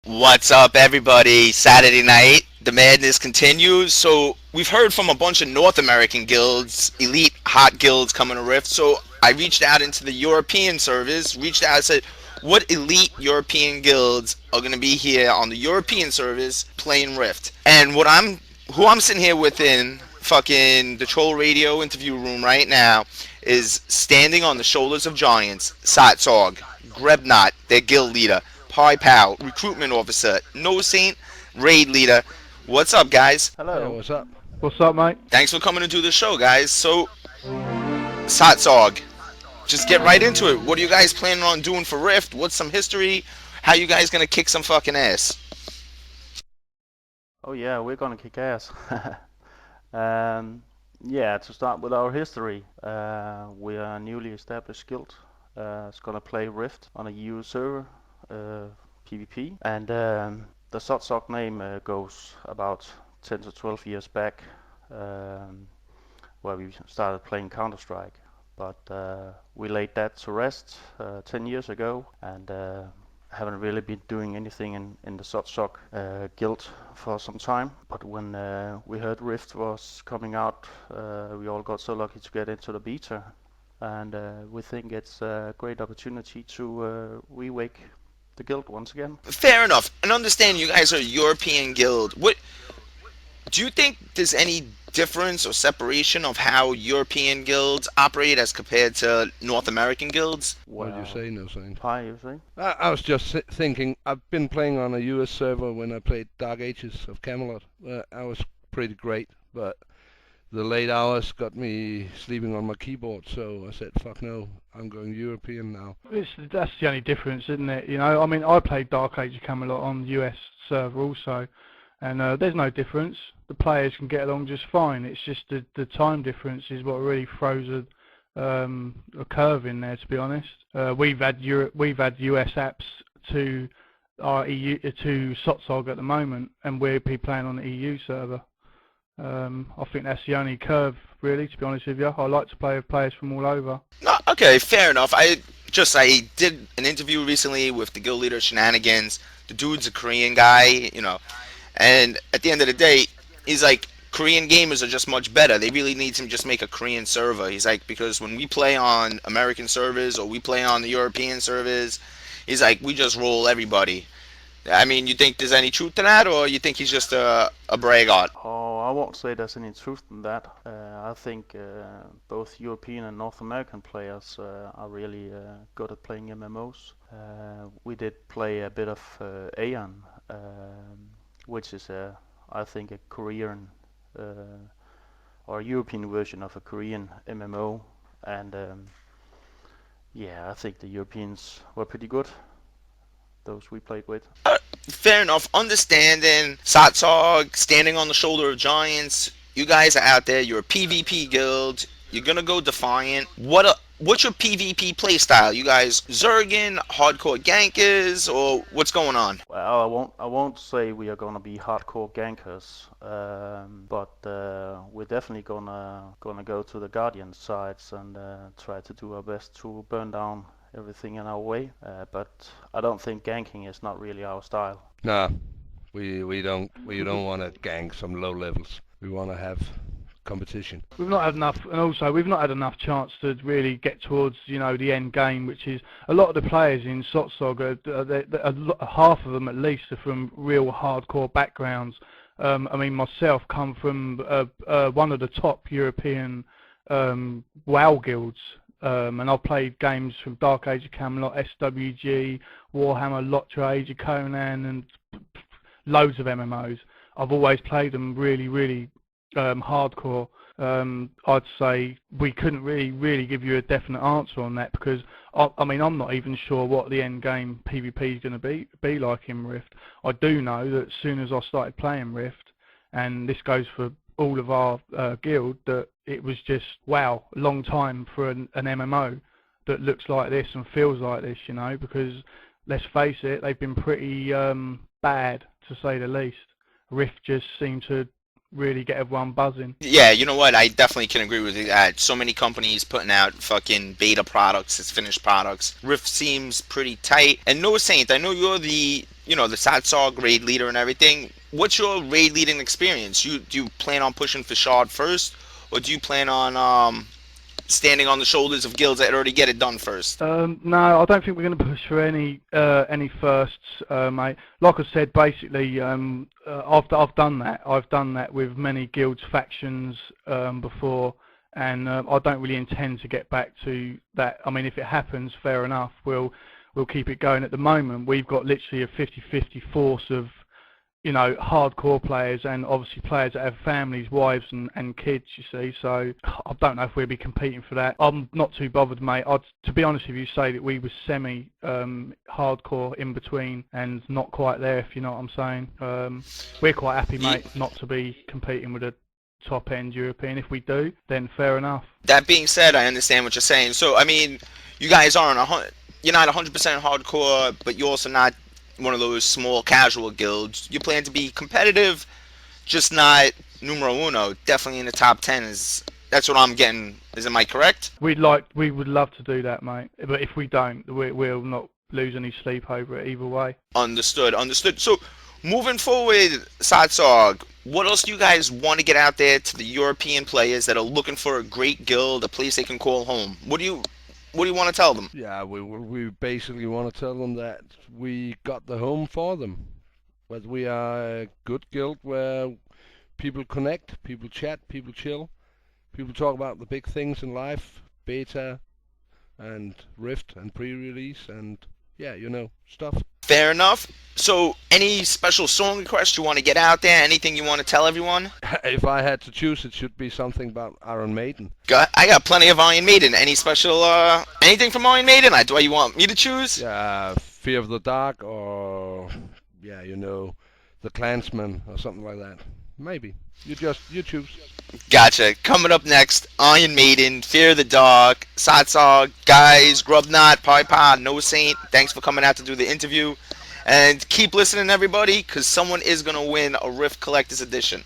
What's up, everybody? Saturday night, the madness continues. So, we've heard from a bunch of North American guilds, elite hot guilds coming to Rift. So, I reached out into the European service, reached out and said, what elite European guilds are going to be here on the European service playing Rift? And who I'm sitting here with in fucking the Troll Radio interview room right now is standing on the shoulders of giants, SOTSOG, Grebnot, their guild leader, Pi Pal, recruitment officer, No Saint, raid leader. What's up, guys? Hey, Hello. what's up? What's up, mate? Thanks for coming to do the show, guys. So, SOTSOG, just get right into it. What are you guys planning on doing for Rift? What's some history? How you guys gonna kick some fucking ass? Oh yeah, we're gonna kick ass. um, yeah, to start with our history, we are a newly established guild. It's gonna play Rift on a EU server, PvP, and the SOTSOG name goes about 10 to 12 years back, um, where we started playing Counter-Strike. But we laid that to rest 10 years ago, and haven't really been doing anything in the SOTSOG guild for some time. But when we heard Rift was coming out, we all got so lucky to get into the beta, and we think it's a great opportunity to re-wake the guild once again. Fair enough. And understand you guys are a European guild. What do you think there's any difference or separation of how European guilds operate as compared to North American guilds? What did you Well, say, no saying? hi, you see? I was just thinking, I've been playing on a US server when I played Dark Ages of Camelot. I was pretty great, but the late hours got me sleeping on my keyboard, so I said, fuck no, I'm going European now. That's the only difference, isn't it? You know, I mean, I played Dark Age of Camelot on US server also, and there's no difference. The players can get along just fine. It's just the time difference is what really throws a curve in there. To be honest, we've had US apps to our EU to SOTSOG at the moment, and we'll be playing on the EU server. I think that's the only curve, really, to be honest with you. I like to play with players from all over. No, okay, fair enough. I did an interview recently with the guild leader Shenanigans. The dude's a Korean guy, and at the end of the day, he's like, Korean gamers are just much better. They really need to just make a Korean server. He's like, because when we play on American servers or we play on the European servers, he's like, we just roll everybody. I mean, you think there's any truth to that, or you think he's just a braggart? Oh, I won't say there's any truth in that. I think both European and North American players are really good at playing MMOs. We did play a bit of Aeon, which is, I think, a Korean or a European version of a Korean MMO, and yeah, I think the Europeans were pretty good, those we played with. Fair enough. Understanding Satsog, standing on the shoulder of giants. You guys are out there. You're a PvP guild. You're gonna go Defiant. What's your PvP playstyle? You guys Zergin, hardcore gankers, or what's going on? Well, I won't say we are gonna be hardcore gankers, but we're definitely gonna go to the Guardian sides and try to do our best to burn down everything in our way. But I don't think ganking is not really our style. Nah, we don't want to gang some low levels. We want to have competition. We've not had enough, and also we've not had enough chance to really get towards, the end game, which is a lot of the players in SOTSOG, half of them at least are from real hardcore backgrounds. I mean, myself come from one of the top European WoW guilds, and I've played games from Dark Age of Camelot, SWG, Warhammer, Lotra, Age of Conan, and loads of MMOs. I've always played them really, really hardcore. I'd say we couldn't really give you a definite answer on that, because I mean, I'm not even sure what the end game PvP is going to be like in Rift. I do know that as soon as I started playing Rift, and this goes for all of our guild, that it was just wow, long time for an MMO that looks like this and feels like this, because let's face it, they've been pretty bad, to say the least. Rift just seemed to really get everyone buzzing. Yeah, you know what? I definitely can agree with you that so many companies putting out fucking beta products as finished products. Rift seems pretty tight. And No Saint, I know you're the the SOTSOG raid leader and everything. What's your raid leading experience? Do you plan on pushing for Shard first, or do you plan on standing on the shoulders of guilds that already get it done first? No, I don't think we're going to push for any firsts, mate. Like I said, basically, I've done that. I've done that with many guilds factions before, and I don't really intend to get back to that. I mean, if it happens, fair enough. We'll keep it going. At the moment, we've got literally a 50-50 force of hardcore players and obviously players that have families, wives and kids, you see, so I don't know if we'll be competing for that. I'm not too bothered, mate. To be honest with you, say that we were semi-hardcore in between and not quite there, if you know what I'm saying. We're quite happy, mate, not to be competing with a top-end European. If we do, then fair enough. That being said, I understand what you're saying. So, I mean, you guys aren't you're not 100% hardcore, but you're also not one of those small casual guilds. You plan to be competitive, just not numero uno. Definitely in the top 10 that's what I'm getting. Am I correct? We would love to do that, mate. But if we don't, we'll not lose any sleep over it either way. Understood. So, moving forward, SOTSOG, what else do you guys want to get out there to the European players that are looking for a great guild, a place they can call home? What do you want to tell them? Yeah, we basically want to tell them that we got the home for them. But we are a good guild where people connect, people chat, people chill, people talk about the big things in life, beta and Rift and pre-release and stuff. Fair enough. So, any special song requests you want to get out there? Anything you want to tell everyone? If I had to choose, it should be something about Iron Maiden. I got plenty of Iron Maiden. Any special, anything from Iron Maiden? Do you want me to choose? Yeah, Fear of the Dark or, The Clansman or something like that. Maybe. You choose. Gotcha. Coming up next, Iron Maiden, Fear of the Dark, SOTSOG, guys, Grubnot, Pod, No Saint. Thanks for coming out to do the interview. And keep listening, everybody, because someone is going to win a Rift Collector's Edition.